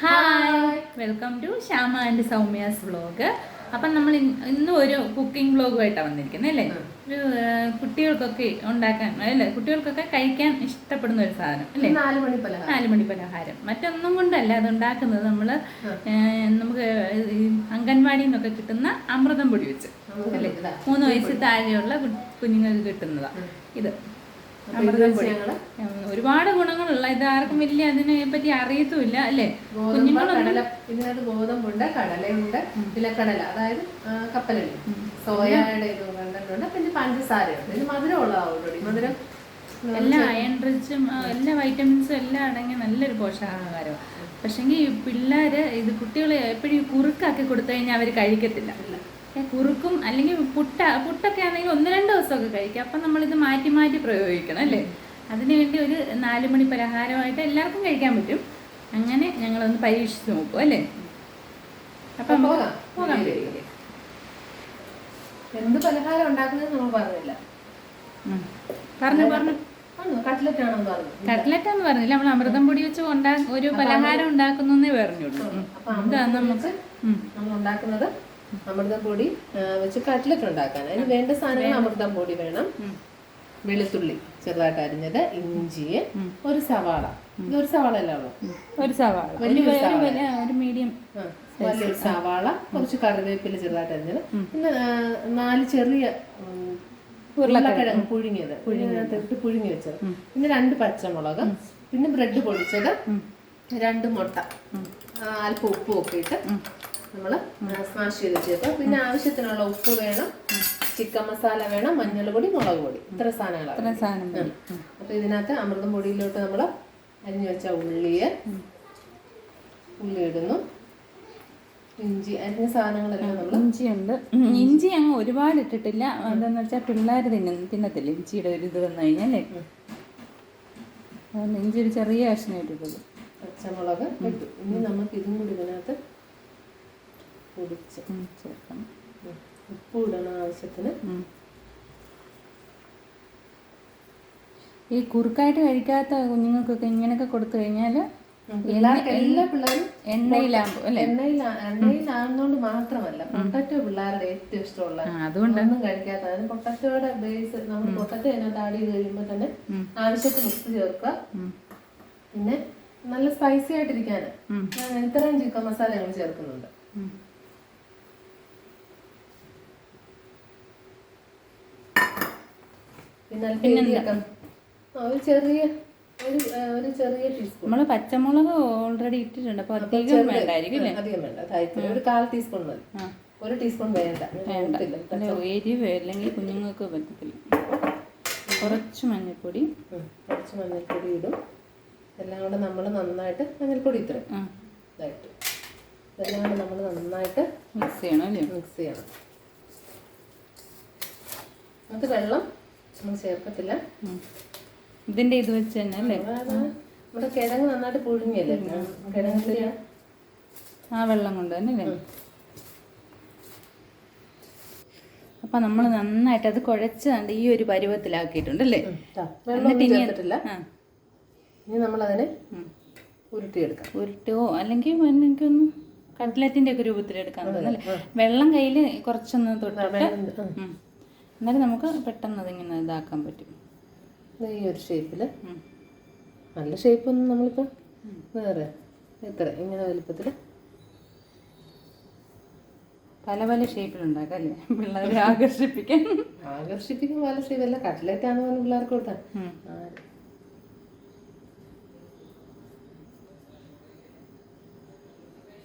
Hi, welcome to Shyama and Soumya's vlog. അപ്പം നമ്മൾ ഇന്നും ഒരു കുക്കിംഗ് വ്ലോഗുമായിട്ടാണ് വന്നിരിക്കുന്നത് അല്ലേ. ഒരു കുട്ടികൾക്കൊക്കെ ഉണ്ടാക്കാൻ അല്ലേ, കുട്ടികൾക്കൊക്കെ കഴിക്കാൻ ഇഷ്ടപ്പെടുന്ന ഒരു സാധനം അല്ലേ, 4 മണി പലഹാരം. മറ്റൊന്നും കൊണ്ടല്ല അത് ഉണ്ടാക്കുന്നത്. നമുക്ക് അംഗൻവാടിയിൽ നിന്നൊക്കെ കിട്ടുന്ന അമൃതം പൊടി വെച്ച് അല്ലേ, 3 വയസ്സിൽ താഴെയുള്ള കുഞ്ഞുങ്ങൾക്ക് കിട്ടുന്നതാണ് ഇത്. ഒരുപാട് ഗുണങ്ങളുള്ള ഇത്. ആർക്കും വലിയ അതിനെ പറ്റി അറിയത്തുമില്ല അല്ലേ. ഇതിനകത്ത് ഗോതമ്പുണ്ട്, കടലയുണ്ട്, നിലക്കടല അതായത് കപ്പലുണ്ട്, സോയയുടെ ഇത് കണ്ടിട്ടുണ്ട്, പിന്നെ പഞ്ചസാരയുണ്ട്. ഇത് മധുരമുള്ളതാണ് ഓൾറെഡി. മധുരം എല്ലാ അയൺ റിച്ചും എല്ലാ വൈറ്റമിൻസും എല്ലാം അടങ്ങിയ നല്ലൊരു പോഷകാഹാരമാണ്. പക്ഷെങ്കിൽ പിള്ളേര് ഇത് കുട്ടികളെ എപ്പോഴും കുറുക്കാക്കി കൊടുത്തു കഴിഞ്ഞാൽ അവർ കഴിക്കത്തില്ല. കുറുക്കും അല്ലെങ്കിൽ പുട്ടൊക്കെ ആണെങ്കിൽ 1-2 ദിവസമൊക്കെ കഴിക്കാം. അപ്പം നമ്മളിത് മാറ്റി മാറ്റി പ്രയോഗിക്കണം അല്ലേ. അതിനുവേണ്ടി ഒരു 4 മണി പലഹാരമായിട്ട് എല്ലാവർക്കും കഴിക്കാൻ പറ്റും. അങ്ങനെ ഞങ്ങളൊന്ന് പരീക്ഷിച്ച് നോക്കും അല്ലേ. അപ്പം പോകാൻ കഴിയില്ലേ. എന്ത് പലഹാരം ഉണ്ടാക്കുന്നത് നമ്മൾ പറഞ്ഞില്ല. പറഞ്ഞു കട്ട്ലറ്റാന്ന് പറഞ്ഞില്ല. നമ്മൾ അമൃതം പൊടി വെച്ച് ഒരു പലഹാരം ഉണ്ടാക്കുന്നേ പറഞ്ഞുള്ളൂ. നമ്മൾ ഉണ്ടാക്കുന്നത് അമൃതം പൊടി വെച്ച് കട്ട്ലറ്റ് ഉണ്ടാക്കാൻ. അതിന് വേണ്ട സാധനങ്ങൾ അമൃതം പൊടി വേണം, വെളുത്തുള്ളി ചെറുതായിട്ട് അരിഞ്ഞത്, ഇഞ്ചി, ഒരു സവാള. ഇതൊരു സവാള അല്ല, വലിയൊരു സവാള, കുറച്ച് കറിവേപ്പില ചെറുതായിട്ട് അരിഞ്ഞത്, പിന്നെ 4 ചെറിയ ഉരുളക്കിഴങ്ങ് പുഴുങ്ങിയത്, പുഴുങ്ങി വെച്ചത്, പിന്നെ 2 പച്ചമുളക്, പിന്നെ ബ്രെഡ് പൊടിച്ചത്, 2 മുട്ട, അല്പം ഉപ്പും ഒക്കെ ഇട്ട് നമ്മൾ സ്മാഷ് ചെയ്ത് വെച്ചേക്കാം. പിന്നെ ആവശ്യത്തിനുള്ള ഉപ്പ് വേണം, ചിക്കൻ മസാല വേണം, മഞ്ഞൾപ്പൊടി, മുളക് പൊടി, ഇത്ര സാധനങ്ങളാണ്. അപ്പൊ ഇതിനകത്ത് അമൃതം പൊടിയിലോട്ട് നമ്മൾ അരിഞ്ഞു വെച്ച ഉള്ളി ഇടുന്നു, ഇഞ്ചി, അരിഞ്ഞ സാധനങ്ങളെല്ലാം നമ്മൾ. ഇഞ്ചിയുണ്ട്. ഇഞ്ചി അങ്ങ് ഒരുപാട് ഇട്ടിട്ടില്ല. എന്താന്ന് വെച്ചാൽ പിള്ളേർ തിന്നത്തില്ല ഇഞ്ചിയുടെ ഒരു ഇത് വന്നു കഴിഞ്ഞാലേ. ഇഞ്ചി ഒരു ചെറിയ കഷ്ണം ഇട്ടിട്ടുള്ളൂ. പച്ചമുളക് ഇട്ടു. ഇനി നമുക്ക് ഇതും കൂടി ഇതിനകത്ത് പൊടിച്ച് ചേർക്കണം. ഉപ്പ് ഇടണം ആവശ്യത്തിന്. ഈ കുറുക്കായിട്ട് കഴിക്കാത്ത കുഞ്ഞുങ്ങൾക്കൊക്കെ ഇങ്ങനെയൊക്കെ കൊടുത്തു കഴിഞ്ഞാൽ എല്ലാ പിള്ളേരും എണ്ണയിലാകുമ്പോൾ അല്ലേ, എണ്ണയിലാകുന്നോണ്ട് മാത്രമല്ല, പൊട്ടറ്റോ പിള്ളേരുടെ ഏറ്റവും ഇഷ്ടമുള്ള. അതുകൊണ്ടൊന്നും കഴിക്കാത്ത, അതിന് പൊട്ടറ്റോയുടെ ബേസ് നമ്മൾ പൊട്ടറ്റോ അതിനകത്ത് ആഡ് ചെയ്ത് കഴിയുമ്പോൾ തന്നെ ആവശ്യത്തിന് ഉപ്പ് ചേർക്കുക. പിന്നെ നല്ല സ്പൈസി ആയിട്ടിരിക്കാന് ഇത്രയും ചിക്കൻ മസാല ഞങ്ങൾ ചേർക്കുന്നുണ്ട്. പിന്നെ ഒരു ചെറിയ ടീസ്പൂൺ നമ്മള് പച്ചമുളക് ഓൾറെഡി ഇട്ടിട്ടുണ്ട്. അപ്പൊ അധികം വേണ്ടായിരിക്കും അല്ലേ. അധികം വേണ്ട, ഒരു 1/4 ടീസ്പൂൺ മതി. 1 ടീസ്പൂൺ വേണ്ട. എരിവ് അല്ലെങ്കിൽ കുഞ്ഞുങ്ങൾക്ക് പറ്റത്തില്ല. കുറച്ച് മഞ്ഞൾപ്പൊടി ഇടും. എല്ലാം കൂടെ നമ്മൾ നന്നായിട്ട്, മഞ്ഞൾപ്പൊടി ഇത്രയും ഇതായിട്ട് ഇതെല്ലാം കൂടെ നമ്മൾ നന്നായിട്ട് മിക്സ് ചെയ്യണം അല്ലേ. മിക്സ് ചെയ്യണം. നമുക്ക് വെള്ളം നമ്മൾ ചേർക്കത്തില്ല. ഇതിന്റെ ഇത് വെച്ച് തന്നെ അല്ലേ. നമ്മുടെ കിഴങ്ങ് നന്നായിട്ട് പുഴുങ്ങിയല്ലേ, കിഴങ്ങിൽ ആ വെള്ളം കൊണ്ട് തന്നെ അല്ലേ. അപ്പൊ നമ്മൾ നന്നായിട്ട് അത് കുഴച്ച് ഈ ഒരു പരുവത്തിലാക്കിയിട്ടുണ്ടല്ലേ. ഇനി നമ്മളതിനെ ഉരുട്ടിയെടുക്കാം. ഉരുട്ടോ അല്ലെങ്കിൽ എനിക്കൊന്ന് കട്ട്ലറ്റിന്റെ ഒക്കെ രൂപത്തിലെടുക്കാൻ തോന്നുന്നല്ലേ. വെള്ളം കയ്യിൽ കുറച്ചൊന്ന് തൊട്ടിട്ട് എന്നാലും നമുക്ക് പെട്ടെന്ന് അതിങ്ങനെ ഇതാക്കാൻ പറ്റും. ഈ ഒരു ഷേപ്പിൽ, നല്ല ഷേപ്പൊന്നും നമ്മളിപ്പോൾ വേറെ എത്ര ഇങ്ങനെ വലുപ്പത്തിൽ പല ഷേപ്പിലുണ്ടാക്കാം അല്ലേ, പിള്ളേരെ ആകർഷിപ്പിക്കാൻ പല ഷേപ്പല്ല. കട്ട്ലറ്റ് ആണെന്ന് പറഞ്ഞ് പിള്ളേർക്ക് കൊടുത്താൽ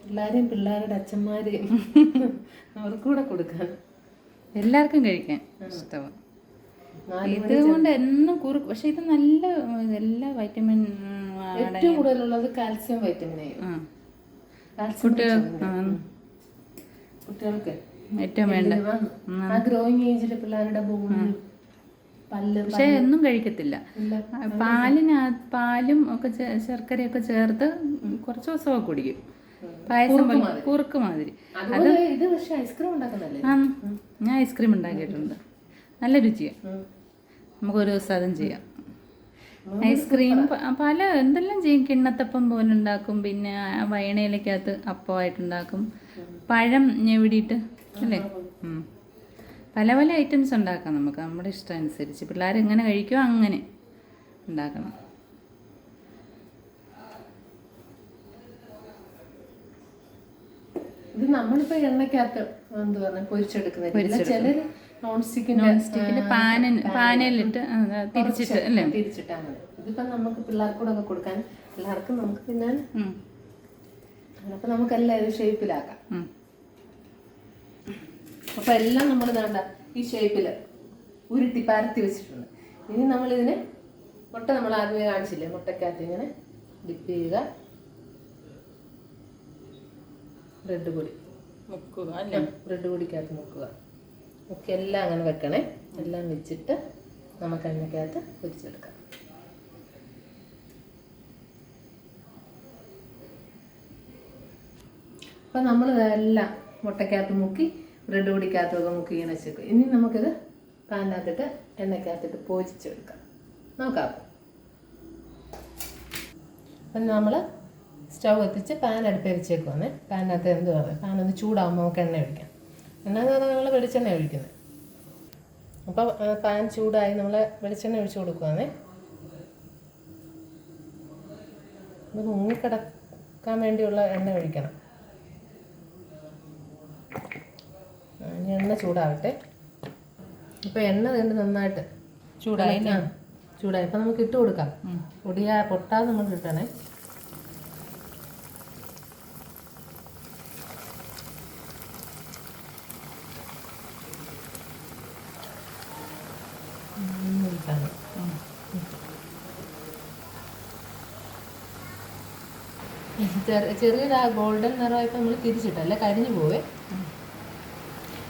പിള്ളേരെയും പിള്ളേരുടെ അച്ഛന്മാരെയും അവർക്കൂടെ കൊടുക്കാൻ, എല്ലാവർക്കും കഴിക്കാൻ ഇഷ്ടമാണ്. ഇതുകൊണ്ട് എന്നും കുറുക്ക്. പക്ഷെ ഇത് നല്ല എല്ലാ വൈറ്റമിൻ, ഏറ്റവും കൂടുതലുള്ളത് കാൽസ്യം, വൈറ്റമിൻ എ. കുട്ടികൾക്ക് ഏറ്റവും വേണ്ട ആ ഗ്രോയിങ് ഏജിലെ പിള്ളേരുടെ പക്ഷെ എന്നും കഴിക്കത്തില്ല. പാലും ഒക്കെ ശർക്കരയൊക്കെ ചേർത്ത് കുറച്ച് ദിവസമൊക്കെ കുടിക്കും. പായസം കുറുക്ക് മാതിരി. ഞാൻ ഐസ്ക്രീം ഉണ്ടാക്കിയിട്ടുണ്ട്, നല്ല രുചിയാണ്. നമുക്കൊരു ദിവസം അതും ചെയ്യാം. ഐസ്ക്രീം പല എന്തെല്ലാം ചെയ്യും. കിണ്ണത്തപ്പം പോലെ ഉണ്ടാക്കും, പിന്നെ വയണയിലേക്കകത്ത് അപ്പമായിട്ടുണ്ടാക്കും, പഴം ഞെവിടിയിട്ട് അല്ലേ. പല പല ഐറ്റംസ് ഉണ്ടാക്കാം നമുക്ക്, നമ്മുടെ ഇഷ്ടം അനുസരിച്ച്. പിള്ളേർ എങ്ങനെ കഴിക്കുമോ അങ്ങനെ ഉണ്ടാക്കണം. ഇത് നമ്മളിപ്പോ എണ്ണക്കകത്ത് എന്ത് പറഞ്ഞ പൊരിച്ചെടുക്കുന്നില്ല. ചിലര് നോൺ സ്റ്റിക്കിന്റെ പാനലിട്ട് തിരിച്ചിട്ട് അല്ലേ, തിരിച്ചിട്ടാ മതി. ഇതിപ്പോ നമുക്ക് പിള്ളേർക്കൂടെ ഒക്കെ കൊടുക്കാൻ, പിള്ളേർക്ക് നമുക്ക് തിന്നാൻ, അപ്പൊ നമുക്കെല്ലാം ഇത് ഷേപ്പിലാക്കാം. അപ്പൊ എല്ലാം നമ്മൾ വേണ്ട ഈ ഷേപ്പില് ഉരുട്ടി പരത്തി വെച്ചിട്ടുണ്ട്. ഇനി നമ്മളിതിന് മുട്ട നമ്മൾ ആദ്യമേ കാണിച്ചില്ലേ, മുട്ടക്കകത്ത് ഇങ്ങനെ ഡിപ്പ് ചെയ്യുക, ബ്രെഡ് പൊടി മുക്കുക അല്ലേ, ബ്രെഡ് പൊടിക്കകത്ത് മുക്കുക. ഒക്കെ എല്ലാം അങ്ങനെ വെക്കണേ. എല്ലാം വെച്ചിട്ട് നമുക്ക് എണ്ണയ്ക്കകത്ത് പൊരിച്ചെടുക്കാം. അപ്പം നമ്മൾ ഇതെല്ലാം മുട്ടക്കകത്ത് മുക്കി ബ്രെഡ് പൊടിക്കകത്തൊക്കെ മുക്കി ഇങ്ങനെ വെച്ചേക്കും. ഇനി നമുക്കിത് പാനിനകത്തിട്ട് എണ്ണയ്ക്കകത്തിട്ട് പൊരിച്ചെടുക്കാം. നോക്കാം. അപ്പം നമ്മൾ സ്റ്റൗ എത്തിച്ച് പാൻ അടുപ്പേ വെച്ചേക്കുവാണേ. പാനിനകത്ത് എന്ത് പറയുക, പാനൊന്ന് ചൂടാകുമ്പോൾ നമുക്ക് എണ്ണ ഒഴിക്കാം. എണ്ണ എന്ന് പറഞ്ഞാൽ നമ്മൾ വെളിച്ചെണ്ണ ഒഴിക്കുന്നത്. അപ്പോൾ പാൻ ചൂടായി നമ്മൾ വെളിച്ചെണ്ണ ഒഴിച്ച് കൊടുക്കുവാണേ. ഇത് മുങ്ങിക്കിടക്കാൻ വേണ്ടിയുള്ള എണ്ണ ഒഴിക്കണം. ഇനി എണ്ണ ചൂടാവട്ടെ. ഇപ്പോൾ എണ്ണ കണ്ട് നന്നായിട്ട് ചൂടായി. ചൂടായി ഇപ്പം നമുക്ക് ഇട്ട് കൊടുക്കാം. പൊട്ടാതെ നമുക്ക് ഇട്ടണേ. ചെറിയൊരു ഗോൾഡൻ നിറമായിട്ട് നമ്മൾ തിരിച്ചിട്ടല്ലേ, കരിഞ്ഞു പോവേ.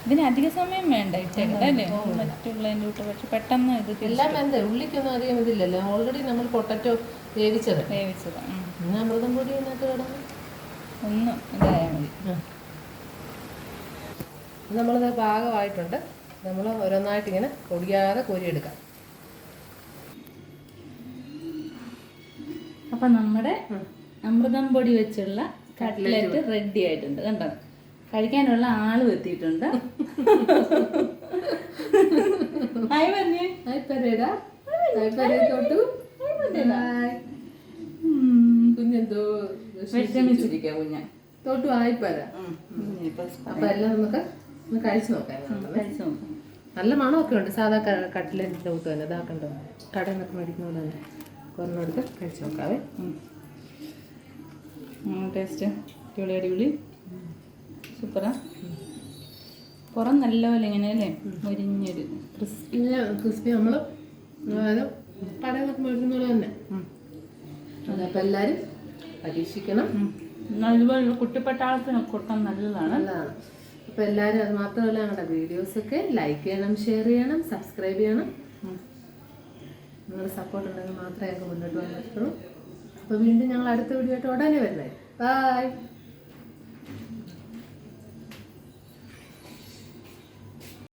ഇതിന് അധിക സമയം വേണ്ട ഇട്ടല്ലേ, മറ്റുള്ളതിൻ്റെ കൂട്ട്. പക്ഷെ പെട്ടെന്ന് ഇത് എല്ലാം വേണ്ട. ഉള്ളിക്കൊന്നും അധികം ഇതില്ലല്ലോ, ഓൾറെഡി നമ്മൾ പൊട്ടറ്റോ വേവിച്ചത്. പിന്നെ അമൃതം പൊടി അതിനകത്ത് കിടന്ന് ഒന്ന് ഇതായാൽ മതി. നമ്മളിത് പാകമായിട്ടുണ്ട്. നമ്മൾ ഓരോന്നായിട്ട് ഇങ്ങനെ പൊടിയാതെ കോരിയെടുക്കാം. അപ്പം നമ്മുടെ അമൃതം പൊടി വെച്ചുള്ള കട്ട്ലറ്റ് റെഡി ആയിട്ടുണ്ട്. കണ്ടോ, കഴിക്കാനുള്ള ആളും എത്തിയിട്ടുണ്ട്. കുഞ്ഞെന്തോ വിഷമിച്ചിരിക്കുക കുഞ്ഞ തൊട്ടു ആയിപ്പര. അപ്പൊ എല്ലാം നമുക്ക് കഴിച്ചു നോക്കാം. നല്ല മണമൊക്കെ ഉണ്ട്. സാധാ കട്ട്ലറ്റിന്റെ കൂട്ട് തന്നെ ഇതാക്കണ്ടോ, കടയിൽ നിന്നൊക്കെ മേടിക്കുന്ന പോലെ തന്നെ കുറഞ്ഞെടുത്ത് കഴിച്ചു നോക്കാവേ. ടേസ്റ്റ് അടിപൊളി അടിപൊളി സൂപ്പറാ. പുറം നല്ലപോലെ ഇങ്ങനെ അല്ലേ, മുരിഞ്ഞൊരു ക്രിസ്പി. നമ്മൾ അതായത് കടയിൽ നിന്നൊക്കെ മേടിക്കുന്ന പോലെ തന്നെ. അതപ്പോൾ എല്ലാവരും പരീക്ഷിക്കണം. അതുപോലെ കുട്ടിപ്പട്ടാളത്തിനൊക്കെ കൊടുക്കാൻ നല്ലതാണ്. അപ്പോൾ എല്ലാവരും, അത് മാത്രമല്ല ഞങ്ങളുടെ വീഡിയോസൊക്കെ ലൈക്ക് ചെയ്യണം, ഷെയർ ചെയ്യണം, സബ്സ്ക്രൈബ് ചെയ്യണം. നിങ്ങളുടെ സപ്പോർട്ട് ഉണ്ടെങ്കിൽ മാത്രമേ ഞങ്ങൾക്ക് മുന്നോട്ട് പോകാൻ പറ്റുള്ളൂ. അപ്പോൾ വീണ്ടും ഞങ്ങൾ അടുത്ത വീഡിയോ ആയിട്ട് ഉടനെ വരുന്നത്. ബൈ.